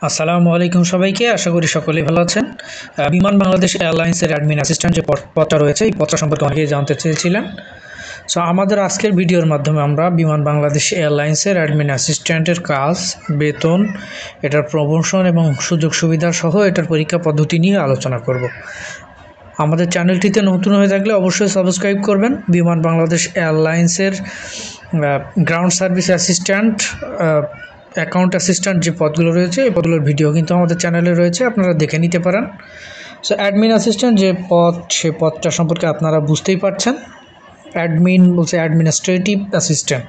আসসালামু আলাইকুম সবাইকে। আশা করি সকলেই ভালো আছেন। বিমান বাংলাদেশ এয়ারলাইন্সের অ্যাডমিন অ্যাসিস্ট্যান্ট যে পদটা রয়েছে, এই পদটা সম্পর্কে অনেকেই জানতে চেয়েছিলেন। সো আমাদের আজকের ভিডিওর মাধ্যমে আমরা বিমান বাংলাদেশ এয়ারলাইন্সের অ্যাডমিন অ্যাসিস্ট্যান্টের কাজ, বেতন, এটার প্রমোশন এবং সুযোগ সুবিধা সহ এটার পরীক্ষা পদ্ধতি নিয়ে আলোচনা করব। আমাদের চ্যানেলটিতে নতুন হয়ে থাকলে অবশ্যই সাবস্ক্রাইব করবেন। বিমান বাংলাদেশ এয়ারলাইন্সের ground service assistant, account assistant যে পদগুলো রয়েছে, এই পদগুলোর ভিডিও কিন্তু আমাদের চ্যানেলে রয়েছে, আপনারা দেখে নিতে পারেন। সো অ্যাডমিন অ্যাসিস্ট্যান্ট যে পদ, সে পদটা সম্পর্কে আপনারা বুঝতেই পারছেন। অ্যাডমিন বলছে অ্যাডমিনিস্ট্রেটিভ অ্যাসিস্ট্যান্ট,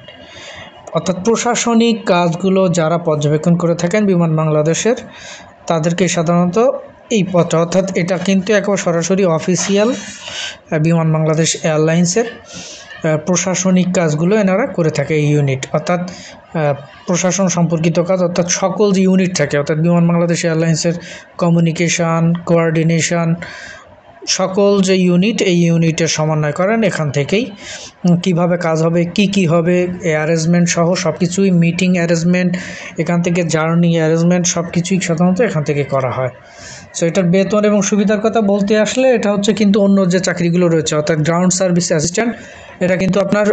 অর্থাৎ প্রশাসনিক কাজগুলো যারা পর্যবেক্ষণ করে থাকেন বিমান বাংলাদেশের, তাদেরকে সাধারণত এই পদটা, অর্থাৎ এটা কিন্তু একেবারে সরাসরি অফিসিয়াল বিমান বাংলাদেশ এয়ারলাইন্সের প্রশাসনিক কাজগুলো এনারা করে থাকে। এই ইউনিট অর্থাৎ প্রশাসন সম্পর্কিত কাজ, অর্থাৎ সকল যে ইউনিট থাকে, অর্থাৎ বিমান বাংলাদেশ এয়ারলাইন্সের কমিউনিকেশান, কোঅর্ডিনেশন, সকল যে ইউনিট, এই ইউনিটের সমন্বয় করেন। এখান থেকেই কিভাবে কাজ হবে, কি হবে, অ্যারেঞ্জমেন্ট সহ সব কিছুই, মিটিং অ্যারেঞ্জমেন্ট, এখান থেকে জার্নি অ্যারেঞ্জমেন্ট, সব কিছুই সাধারণত এখান থেকে করা হয়। সো এটার বেতন এবং সুবিধার কথা বলতে আসলে, এটা হচ্ছে কিন্তু অন্য যে চাকরিগুলো রয়েছে, অর্থাৎ গ্রাউন্ড সার্ভিস অ্যাসিস্ট্যান্ট, এটা কিন্তু আপনার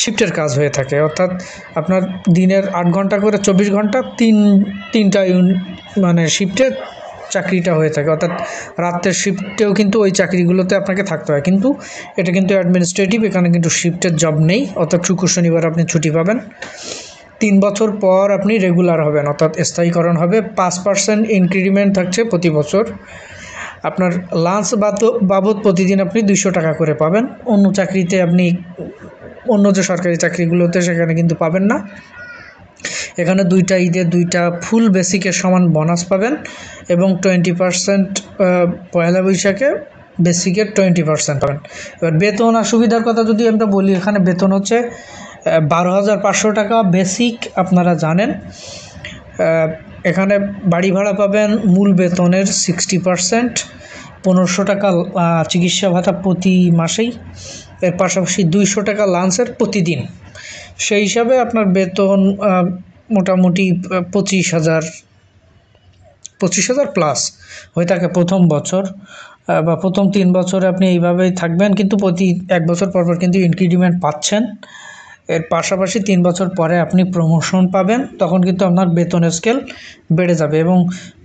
শিফটের কাজ হয়ে থাকে। অর্থাৎ আপনার দিনের 8 ঘন্টা করে 24 ঘন্টা তিনটা মানে শিফটে চাকরিটা হয়ে থাকে, অর্থাৎ রাতের শিফটেও কিন্তু ওই চাকরিগুলোতে আপনাকে থাকতে হয়। কিন্তু এটা কিন্তু অ্যাডমিনিস্ট্রেটিভ, এখানে কিন্তু শিফটের জব নেই, অর্থাৎ শুক্র শনিবার আপনি ছুটি পাবেন। 3 বছর পর আপনি রেগুলার হবেন, অর্থাৎ স্থায়ীকরণ হবে। 5% ইনক্রিমেন্ট থাকছে প্রতি বছর। আপনার লাঞ্চ বাবদ প্রতিদিন আপনি 200 টাকা করে পাবেন। অন্য চাকরিতে আপনি, অন্য যে সরকারি চাকরিগুলোতে, সেখানে কিন্তু পাবেন না। এখানে 2টা ঈদে 2টা ফুল বেসিকের সমান বোনাস পাবেন এবং 20% পয়লা বৈশাখে বেসিকের 20% পাবেন। এবার বেতন আর সুবিধার কথা যদি আমরা বলি, এখানে বেতন হচ্ছে 12,500 টাকা বেসিক, আপনারা জানেন। এখানে বাড়ি ভাড়া পাবেন মূল বেতনের 60%, 1500 টাকা চিকিৎসা ভাতা প্রতি মাসেই, এর পাশাপাশি 200 টাকা লাঞ্চের প্রতিদিন। সেই হিসাবে আপনার বেতন মোটামুটি 25,000 প্লাস হয়ে থাকে প্রথম বছর বা প্রথম 3 বছরে আপনি এইভাবেই থাকবেন, কিন্তু প্রতি 1 বছর পর কিন্তু ইনক্রিমেন্ট পাচ্ছেন। এর পাশাপাশি 3 বছর পরে আপনি প্রমোশন পাবেন, তখন কিন্তু আপনার বেতনের স্কেল বেড়ে যাবে এবং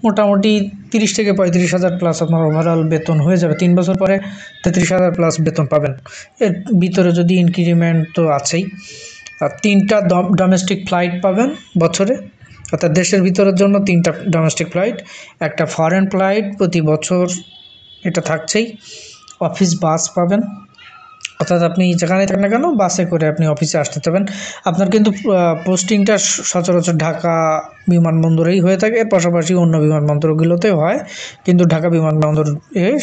মোটামুটি 30 থেকে 35,000 প্লাস আপনার ওভারঅল বেতন হয়ে যাবে। 3 বছর পরে 33,000 প্লাস বেতন পাবেন। এর ভিতরে যদি ইনক্রিমেন্ট তো আছেই। আর 3টা ডোমেস্টিক ফ্লাইট পাবেন বছরে, অর্থাৎ দেশের ভিতরের জন্য 3টা ডোমেস্টিক ফ্লাইট, একটা ফরেন ফ্লাইট প্রতি বছর, এটা থাকছেই। অফিস বাস পাবেন, অর্থাৎ আপনি যেখানে থাকেন না কেন, বাসে করে আপনি অফিসে আসতে পারবেন। আপনার কিন্তু পোস্টিংটা সচরাচর ঢাকা বিমানবন্দরেই হয়ে থাকে, এর পাশাপাশি অন্য বিমানবন্দরগুলোতেও হয়, কিন্তু ঢাকা বিমানবন্দরে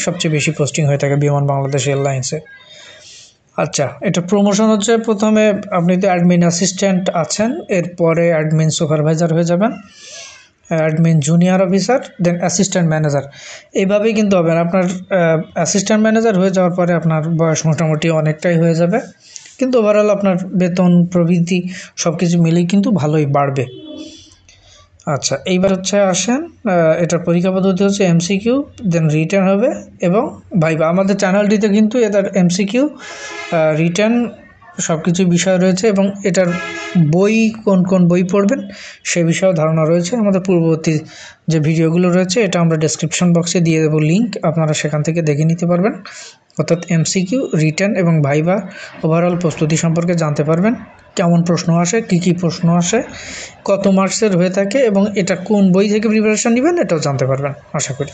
সবচেয়ে বেশি পোস্টিং হয়ে থাকে বিমান বাংলাদেশ এয়ারলাইন্সে। আচ্ছা, এটা প্রমোশন হচ্ছে, প্রথমে আপনি তো অ্যাডমিন অ্যাসিস্ট্যান্ট আছেন, এরপরে অ্যাডমিন সুপারভাইজার হয়ে যাবেন, অ্যাডমিন জুনিয়র অফিসার, দেন অ্যাসিস্ট্যান্ট ম্যানেজার। এইভাবেই কিন্তু হবে। আপনার অ্যাসিস্ট্যান্ট ম্যানেজার হয়ে যাওয়ার পরে আপনার বয়স মোটামুটি অনেকটাই হয়ে যাবে, কিন্তু ওভারঅল আপনার বেতন প্রভৃতি সব কিছু মিলেই কিন্তু ভালোই বাড়বে। আচ্ছা, এইবার হচ্ছে আসেন, এটার পরীক্ষা পদ্ধতি হচ্ছে MCQ, দেন রিটার্ন হবে এবং ভাইবা। আমাদের চ্যানেলটিতে কিন্তু এটার MCQ, রিটার্ন সব কিছু বিষয় রয়েছে এবং এটার বই, কোন বই পড়বেন সে বিষয়েও ধারণা রয়েছে। আমাদের পূর্ববর্তী যে ভিডিওগুলো রয়েছে, এটা আমরা ডেসক্রিপশন বক্সে দিয়ে দেবো লিঙ্ক, আপনারা সেখান থেকে দেখে নিতে পারবেন। অর্থাৎ MCQ, রিটার্ন এবং ভাইবা ওভারঅল প্রস্তুতি সম্পর্কে জানতে পারবেন। কেমন প্রশ্ন আসে, কী প্রশ্ন আসে, কত মার্কসের হয়ে থাকে এবং এটা কোন বই থেকে প্রিপারেশান নেবেন, এটাও জানতে পারবেন আশা করি।